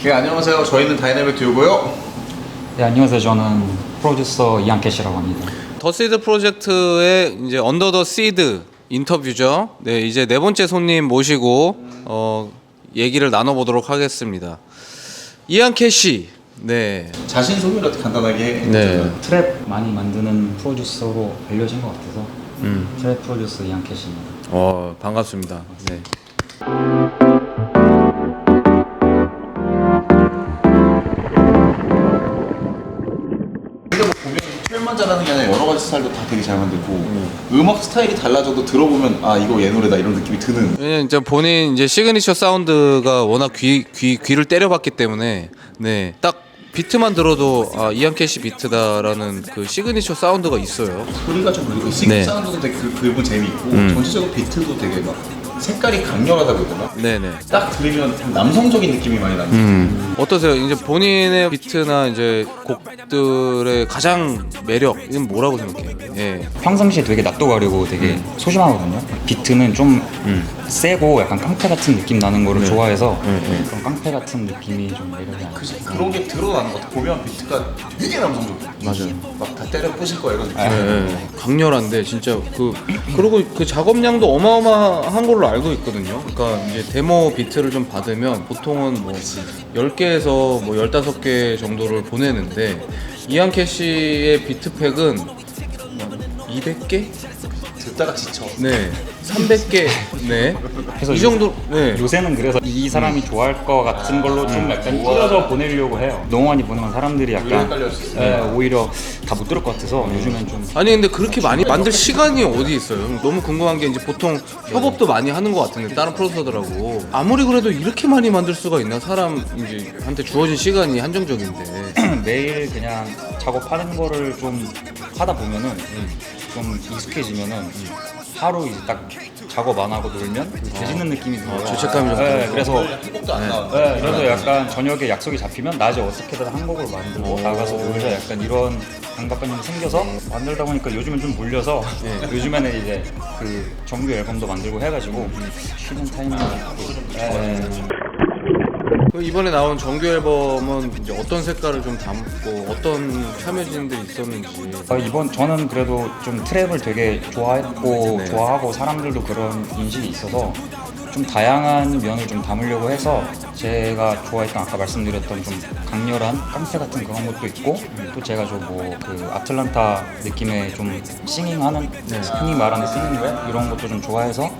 네, 안녕하세요. 저희는 다이내믹 듀오고요. 네, 안녕하세요. 저는 프로듀서 이한캐시라고 합니다. 더 시드 프로젝트의 이제 언더 더 시드 인터뷰죠. 네, 이제 네 번째 손님 모시고 얘기를 나눠보도록 하겠습니다. 이한캐시. 네. 자신 소개를 어떻게 간단하게 네. 트랩 많이 만드는 프로듀서로 알려진 것 같아서 트랩 프로듀서 이한캐시입니다. 반갑습니다. 네. 근데 뭐 보면 트랩만 잘하는 게 아니라 여러 가지 스타일도 다 되게 잘 만들고 음악 스타일이 달라져도 들어보면 아 이거 얘 노래다 이런 느낌이 드는. 왜냐면 이제 본인 이제 시그니처 사운드가 워낙 귀를 때려봤기 때문에 네, 딱 비트만 들어도 아 이한캐시 비트다라는 그 시그니처 사운드가 있어요. 소리가 좀 그리고 네. 사운드도 되게 그분 재미있고 전체적으로 비트도 되게 막 색깔이 강렬하다고 해야 되나? 네네. 딱 들으면 좀 남성적인 느낌이 많이 나는. 어떠세요? 이제 본인의 비트나 이제 곡들의 가장 매력은 뭐라고 생각해요? 예. 평상시에 되게 낯도 가리고 되게 소심하거든요. 비트는 좀 세고 약간 깡패 같은 느낌 나는 거를 좋아해서 그런 깡패 같은 느낌이 좀 매력이 안 그치, 그런 게 드러나는 것 같아. 보면 비트가 되게 남성적이야. 맞아요. 막 다 때려 부실 거야 이런 느낌. 네, 강렬한데 진짜 그리고 그 작업량도 어마어마한 걸로 알고 있거든요. 그러니까 이제 데모 비트를 좀 받으면 보통은 뭐 10개에서 뭐 15개 정도를 보내는데 이한캐시의 비트팩은 200개? 듣다가 지쳐. 네. 300개. 네. 그래서 이 정도. 네. 요새는 그래서 이 사람이 좋아할 것 같은 걸로 좀 약간 뿌려서 보내려고 해요. 너무 많이 보내면 사람들이 오히려 약간 헷갈릴 수 있어요. 오히려 다 못 들을 것 같아서 요즘엔 좀 아니 근데 그렇게 많이 만들 시간이 어디 있어요? 너무 궁금한 게 이제 보통 협업도 많이 하는 것 같은데 다른 프로듀서들하고 아무리 그래도 이렇게 많이 만들 수가 있나? 사람 이제 한테 주어진 시간이 한정적인데. 매일 그냥 작업하는 거를 좀 하다 보면은 좀 익숙해지면은 하루 이제 딱 작업 안 하고 놀면 되지는 느낌이 들어요. 죄책감이 좀 네, 들어서. 그래서 행복도 안 나와. 그래서 약간 저녁에 약속이 잡히면 낮에 어떻게든 한 곡을 만들고 나가서 놀자 약간 이런 강박관념이 생겨서 만들다 보니까 요즘은 좀 몰려서 요즘에는 이제 그 정규 앨범도 만들고 해가지고 쉬는 타이밍이 있고 그 이번에 나온 정규 앨범은 이제 어떤 색깔을 좀 담고 어떤 참여진들이 있었는지. 이번 저는 그래도 좀 트랩을 되게 좋아했고 네. 좋아하고 사람들도 그런 인식이 있어서 좀 다양한 면을 좀 담으려고 해서 제가 좋아했던 아까 말씀드렸던 좀 강렬한 깡패 같은 그런 것도 있고 또 제가 좀 뭐 그 아틀란타 느낌의 좀 싱잉하는 흔히 말하는 싱잉랩 이런 것도 좀 좋아해서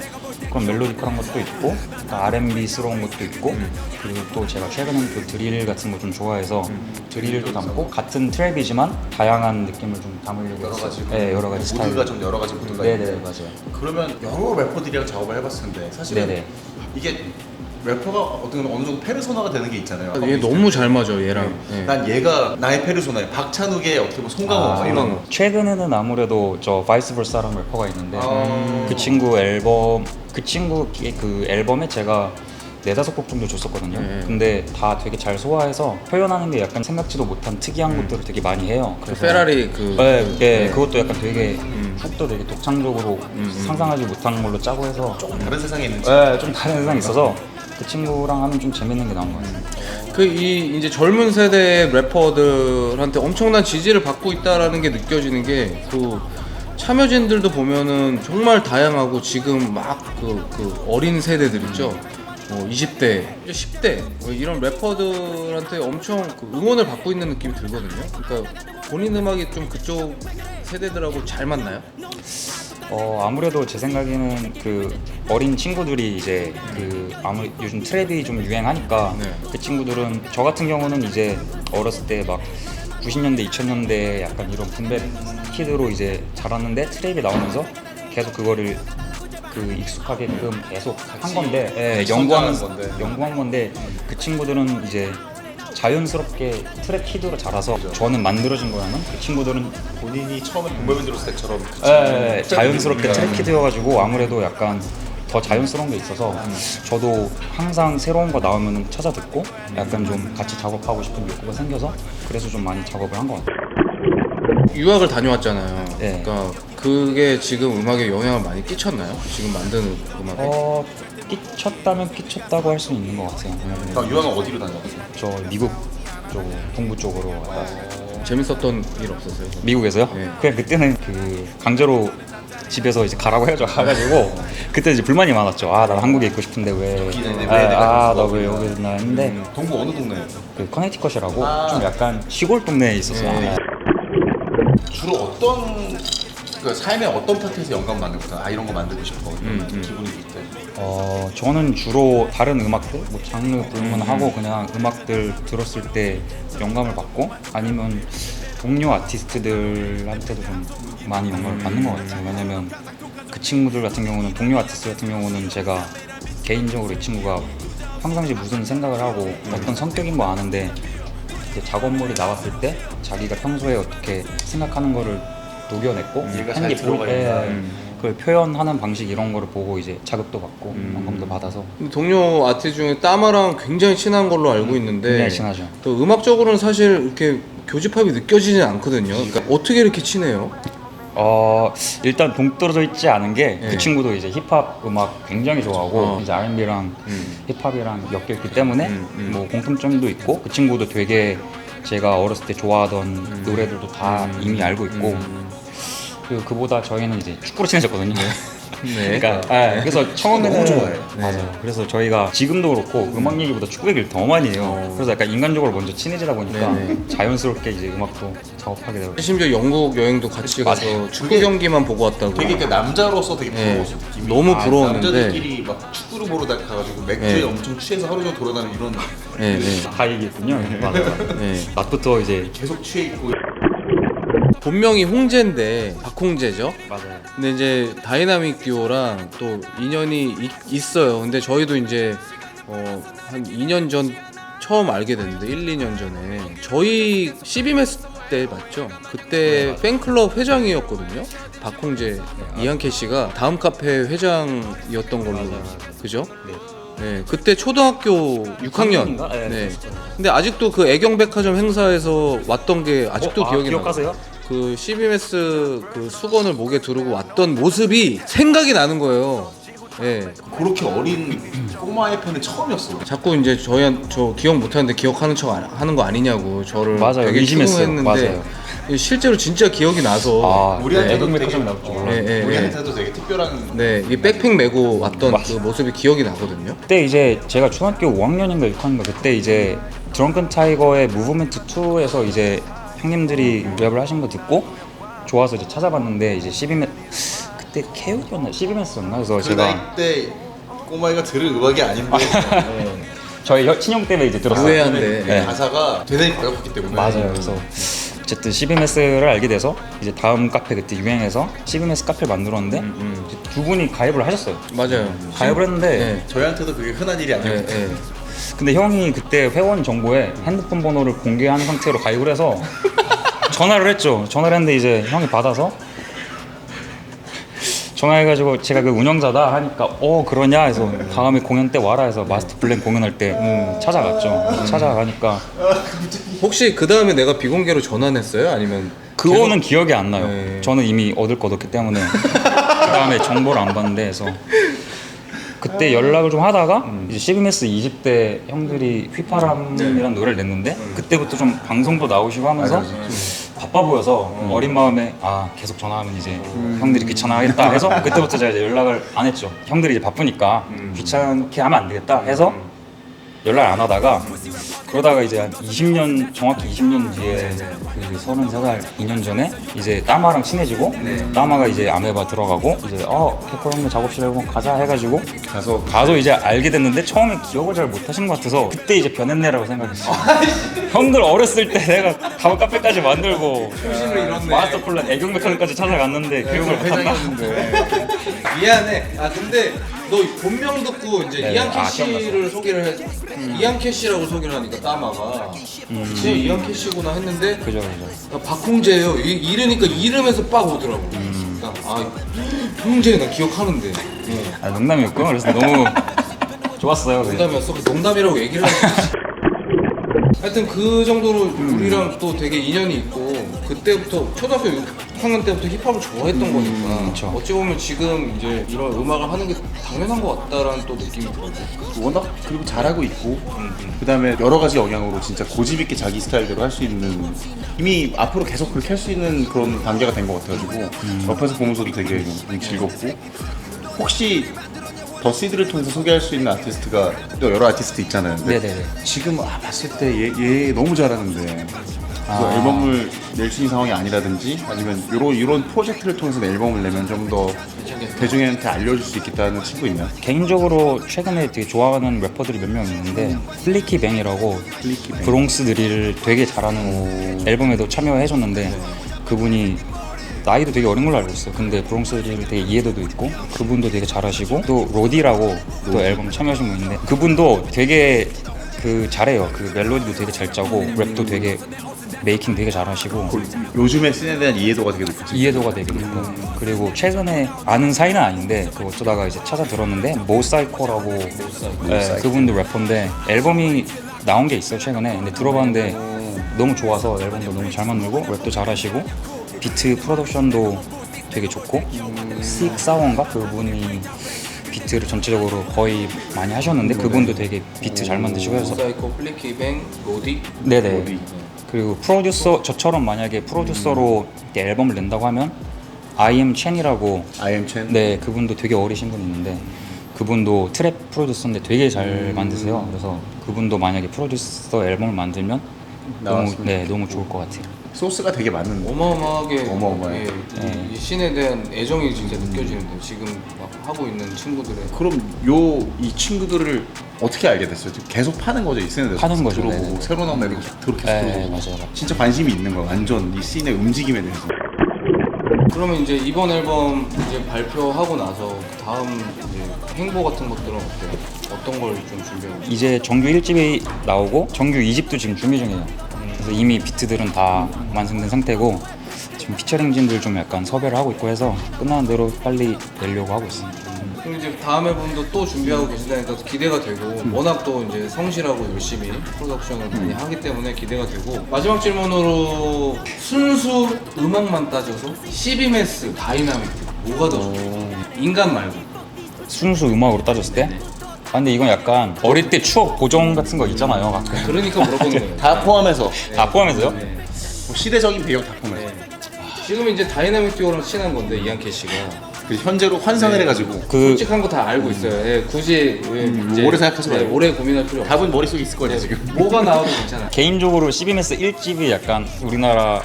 그런 멜로디컬한 것도 있고 또 R&B스러운 것도 있고 그리고 또 제가 최근엔 또 드릴 같은 거 좀 좋아해서 드릴도 담고 같은 트랩이지만 다양한 느낌을 좀 담으려고 여러 했어요. 가지 네, 여러 가지 스타일. 모드가 좀 여러 가지 모드가 네네 있는데 맞아요. 그러면 여러 래퍼들이랑 작업을 해봤을 텐데 사실은 네네. 이게 래퍼가 어느 정도 페르소나가 되는 게 있잖아요. 얘 너무 잘 맞아 얘랑. 네. 난 얘가 나의 페르소나야. 박찬욱의 어떻게 보면 송강호 막 이런 거. 최근에는 아무래도 저 바이스 벌사라는 래퍼가 있는데 그 친구 앨범 그 앨범에 제가 4-5곡 정도 줬었거든요. 근데 다 되게 잘 소화해서 표현하는 게 약간 생각지도 못한 특이한 것들을 되게 많이 해요. 그 페라리 그. 네, 그것도 약간 되게 훅도 되게 독창적으로 상상하지 못한 걸로 짜고 해서 조금 다른 세상에 있는 네, 좀 다른 세상이 있어서 그 친구랑 하면 좀 재밌는 게 나온 것 같아요. 이 이제 젊은 세대의 래퍼들한테 엄청난 지지를 받고 있다라는 게 느껴지는 게 그 참여진들도 보면은 정말 다양하고 지금 막 그 어린 세대들 있죠. 20대, 10대 이런 래퍼들한테 엄청 그 응원을 받고 있는 느낌이 들거든요. 그러니까 본인 음악이 좀 그쪽 세대들하고 잘 맞나요? 아무래도 제 생각에는 그 어린 친구들이 이제 그 요즘 트랩이 좀 유행하니까 그 친구들은 저 같은 경우는 이제 어렸을 때 막 90년대, 2000년대 약간 이런 붐백 키드로 이제 자랐는데 트랩이 나오면서 계속 그거를 그 익숙하게끔 계속 한 건데 연구한 건데 그 친구들은 이제 자연스럽게 트랩 키드로 자라서 저는 만들어진 거라면 그 친구들은 본인이 처음에 봄바비 들었을 때처럼 자연스럽게 트랩 키드여가지고 아무래도 약간 더 자연스러운 게 있어서 저도 항상 새로운 거 나오면 찾아 듣고 약간 좀 같이 작업하고 싶은 욕구가 생겨서 그래서 좀 많이 작업을 한 것 같아요. 유학을 다녀왔잖아요. 네. 그러니까 그게 지금 음악에 영향을 많이 끼쳤나요? 지금 만드는 음악에? 끼쳤다면 끼쳤다고 할 수 있는 것 같아요. 유학은 어디로 다녔어요? 저 미국 쪽 동부 쪽으로 재밌었던 일 없었어요? 미국에서요? 네. 그냥 그때는 그 강제로 집에서 이제 가라고 해줘 가가지고 그때 이제 불만이 많았죠. 아, 나 한국에 있고 싶은데 왜? 나 왜 여기 있나 했는데 동부 어느 동네예요? 그 커네티컷이라고 좀 약간 시골 동네에 있었어요. 네. 주로 어떤 그 삶의 어떤 파트에서 영감 받는 거죠? 아 이런 거 만들고 싶어. 기분이 들 때. 저는 주로 다른 음악들, 뭐 장르 불문하고 그냥 음악들 들었을 때 영감을 받고 아니면 동료 아티스트들한테도 좀 많이 영감을 받는 것 같아요. 왜냐면 그 친구들 같은 경우는 동료 아티스트 같은 경우는 제가 개인적으로 이 친구가 평상시 무슨 생각을 하고 어떤 성격인 거 아는데 이제 작업물이 나왔을 때 자기가 평소에 어떻게 생각하는 거를 녹여냈고 얘가 잘 한게 들어가 있나. 그걸 표현하는 방식 이런 거를 보고 이제 자극도 받고 영감도 받아서 동료 아티스트 중에 따마랑 굉장히 친한 걸로 알고 있는데 굉장히 친하죠. 또 음악적으로는 사실 이렇게 교집합이 느껴지진 않거든요. 그러니까 어떻게 이렇게 친해요? 일단 동떨어져 있지 않은 게 그 네. 친구도 이제 힙합 음악 굉장히 좋아하고 이제 R&B랑 힙합이랑 엮여 있기 때문에 뭐 공통점도 있고 그 친구도 되게 제가 어렸을 때 좋아하던 노래들도 다 이미 알고 있고 그리고 그보다 저희는 이제 축구로 친해졌거든요. 네. 그러니까 그래서 처음에는 너무 좋아해. 맞아요. 그래서 저희가 지금도 그렇고 음악 얘기보다 축구 얘기를 더 많이 해요. 그래서 약간 인간적으로 먼저 친해지다 보니까 네네. 자연스럽게 이제 음악도 작업하게 되고. 심지어 영국 여행도 같이 가서 축구 경기만 보고 왔다고. 되게 그 남자로서 되게 부러웠어. 느낌이. 너무 부러웠는데. 남자들끼리 막 축구를 보러 가가지고 맥주에 네. 엄청 취해서 하루 종일 돌아다니는 이런 네, 네. 다 얘기했군요. 맞아요. 네. 낮부터 이제 계속 취해 있고. 본명이 홍재인데 박홍재죠. 맞아요. 근데 이제 다이나믹 듀오랑 또 인연이 있어요. 근데 저희도 이제 한 2년 전 처음 알게 됐는데 1, 2년 전에 저희 CBMS 때 맞죠? 그때 팬클럽 회장이었거든요. 박홍재 이한캐 씨가 다음 카페 회장이었던 걸로 그죠? 네, 그때 초등학교 6학년. 인가? 네. 근데 아직도 그 애경백화점 행사에서 왔던 게 아직도 기억이 나요. 기억하세요? 그 CBMS 그 수건을 목에 두르고 왔던 모습이 생각이 나는 거예요. 예. 그렇게 어린 꼬마의 팬은 처음이었어. 자꾸 이제 저 기억 못하는데 기억하는 척 하는 거 아니냐고 저를 맞아요. 되게 의심했어요. 추궁했는데 맞아요. 실제로 진짜 기억이 나서 우리한테도 네. 되게 네. 우리한테도 되게 특별한. 네, 이 백팩 메고 왔던 그 모습이 기억이 나거든요. 그때 이제 제가 중학교 5학년인가 6학년인가 그때 이제 드렁큰 타이거의 무브먼트 2에서 이제 형님들이 랩을 하신 거 듣고 좋아서 이제 찾아봤는데 이제 12맨 그때 케이오였나 12맨스였나 그래서 그 제가 나이 때 꼬마이가 들을 음악이 아닌데 저희 친형 때문에 이제 들었어요. 우회한데. 네. 가사가 대단히 가볍기 때문에. 맞아요. 그래서 어쨌든 12매스를 알게 돼서 이제 다음 카페 그때 유행해서 12매스 카페를 만들었는데 이제 두 분이 가입을 하셨어요. 맞아요. 가입을 했는데 네. 저희한테도 그게 흔한 일이 아니에요. 네, 네. 근데 형이 그때 회원 정보에 핸드폰 번호를 공개한 상태로 가입을 해서 전화를 했죠. 전화를 했는데 이제 형이 받아서 전화해가지고 제가 그 운영자다 하니까 그러냐 해서 다음에 공연 때 와라 해서 마스터 플랜 공연할 때 찾아갔죠. 찾아가니까 혹시 그 다음에 내가 비공개로 전환했어요? 아니면 그거는 기억이 안 나요. 네. 저는 이미 얻을 거 얻었기 때문에 그 다음에 정보를 안 봤는데 해서 그때 연락을 좀 하다가 이제 CBMS 2집 때 형들이 휘파람이라는 노래를 냈는데 그때부터 좀 방송도 나오시고 하면서 바빠 보여서 어린 마음에 계속 전화하면 이제 형들이 귀찮아하겠다 해서 그때부터 제가 이제 연락을 안 했죠. 형들이 이제 바쁘니까 귀찮게 하면 안 되겠다 해서 연락 안 하다가 그러다가 이제 한 20년 정확히 20년 뒤에 그 33살 2년 전에 이제 따마랑 친해지고 따마가 이제 아메바 들어가고 이제 캐콜 형네 작업실에 한번 가자 해가지고 가서 이제 알게 됐는데 처음에 기억을 잘 못하신 것 같아서 그때 이제 변했네라고 생각했어요. 형들 어렸을 때 내가 다음 카페까지 만들고 마스터 플랜 애경백화점까지 찾아갔는데 기억을 못한다. 미안해. 근데 너 본명 듣고 이제 네. 이한캐 씨를 기억났어. 소개를 해. 이한캐 씨라고 소개를 하니까 따마가 이한캐 씨구나 했는데 그죠. 박홍재예요. 이러니까 이름에서 빡 오더라고. 그러니까 홍재 나 기억하는데. 농담이었고 그래서 너무 좋았어요. 농담이었어. 그 농담이라고 얘기를 하지. 하여튼 그 정도로 우리랑 또 되게 인연이 있고 그때부터 초등학교 20학년 때부터 힙합을 좋아했던 거니까 그쵸. 어찌 보면 지금 이제 이런 음악을 하는 게 당연한 것 같다라는 또 느낌이 들어요. 워낙 그리고 잘하고 있고 그다음에 여러 가지 영향으로 진짜 고집 있게 자기 스타일대로 할 수 있는 이미 앞으로 계속 그렇게 할 수 있는 그런 단계가 된 것 같아가지고 옆에서 보면서도 되게 즐겁고 혹시 더시드를 통해서 소개할 수 있는 아티스트가 또 여러 아티스트 있잖아요. 근데 네네네. 지금 봤을 때 얘 너무 잘하는데 그래서 앨범을 낼 수 있는 상황이 아니라든지 아니면 이런 프로젝트를 통해서 앨범을 내면 좀 더 대중한테 알려줄 수 있겠다는 친구 있나요? 개인적으로 최근에 되게 좋아하는 래퍼들이 몇 명 있는데 플리키 뱅이라고 플리키 뱅. 브롱스 드릴을 되게 잘하는 앨범에도 참여해줬는데 그분이 나이도 되게 어린 걸로 알고 있어요. 근데 브롱스 드릴 되게 이해도도 있고 그분도 되게 잘하시고 또 로디라고 또 앨범 참여하신 분 있는데 그분도 되게 잘해요. 그 멜로디도 되게 잘 짜고 랩도 되게 메이킹 되게 잘하시고 요즘의 씬에 대한 이해도가 되게 높지. 이해도가 되게 높고 그리고 최근에 아는 사이는 아닌데 그 어쩌다가 이제 찾아 들었는데 모사이코라고 네, 그분도 래퍼인데 앨범이 나온 게 있어요 최근에. 근데 들어봤는데 너무 좋아서 앨범도 너무 잘 만들고 랩도 잘하시고 비트 프로덕션도 되게 좋고 식사원가 그분이 비트를 전체적으로 거의 많이 하셨는데 그분도 되게 비트 잘 만드시고 해서 모사이코, 플리키뱅, 로디. 네네. 그리고 프로듀서 저처럼 만약에 프로듀서로 이렇게 앨범을 낸다고 하면 I am Chen이라고 IM 첸. 네 그분도 되게 어리신 분 있는데 그분도 트랩 프로듀서인데 되게 잘 만드세요. 그래서 그분도 만약에 프로듀서 앨범을 만들면 너무 좋을 것 같아요. 소스가 되게 많은. 어마어마하게 어마어마해. 이 씬에 대한 애정이 진짜 느껴지는데 지금 막 하고 있는 친구들의 그럼 이 친구들을 어떻게 알게 됐어요? 지금 계속 파는 거죠, 이 씬에 파는 거죠. 들어보고 네네. 새로 나온 앨범 계속 들어보고. 네 맞아요. 진짜 관심이 있는 거야, 완전 이 씬의 움직임에 대해서. 그러면 이제 이번 앨범 이제 발표하고 나서 그 다음 이제 행보 같은 것들은 어때요? 어떤 걸 좀 준비하고 있어요? 이제 정규 1집이 나오고 정규 2집도 지금 준비 중이에요. 그래서 이미 비트들은 다 완성된 상태고 지금 피처링진들 좀 약간 섭외를 하고 있고 해서 끝나는 대로 빨리 내려고 하고 있습니다. 그럼 이제 다음 앨범도 또 준비하고 계시다니까 기대가 되고 워낙 또 이제 성실하고 열심히 프로덕션을 많이 하기 때문에 기대가 되고 마지막 질문으로 순수 음악만 따져서 시비메스 다이나믹 뭐가 더 좋아요? 인간 말고 순수 음악으로 따졌을 때? 아 근데 이건 약간 어릴 때 추억 보정 같은 거 있잖아요. 가끔. 그러니까 물어보는 거예요. 다 포함해서 다 포함해서요? 네. 뭐 시대적인 배경 다 포함해서. 네. 지금 이제 다이나믹 듀오랑 친한 건데 이한케 씨가 그 현재로 환상을 해가지고 그 솔직한 거 다 알고 있어요. 예, 굳이 이제 오래 생각하지 말고. 오래 고민할 필요 없어요. 답은 머릿속에 있을 거죠, 네, 지금. 뭐가 나와도 괜찮아요. 개인적으로 시비메스 1집이 약간 우리나라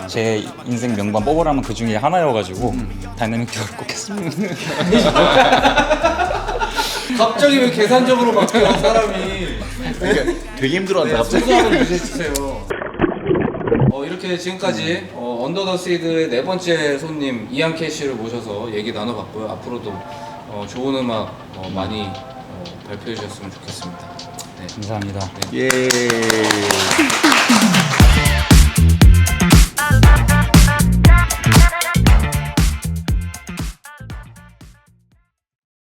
제 인생 명반 뽑으라면 그 중에 하나여가지고 다이나믹 듀오를 꼭 했습니다. 갑자기 왜 계산적으로 바뀌어 사람이? 그러니까 되게 힘들어한다, 갑자기. 소소하게 유지해주세요. 이렇게 지금까지 언더 더 시드의 네 번째 손님 이한케 씨를 모셔서 얘기 나눠봤고요. 앞으로도 좋은 음악 많이 발표해 주셨으면 좋겠습니다. 네. 감사합니다. 예.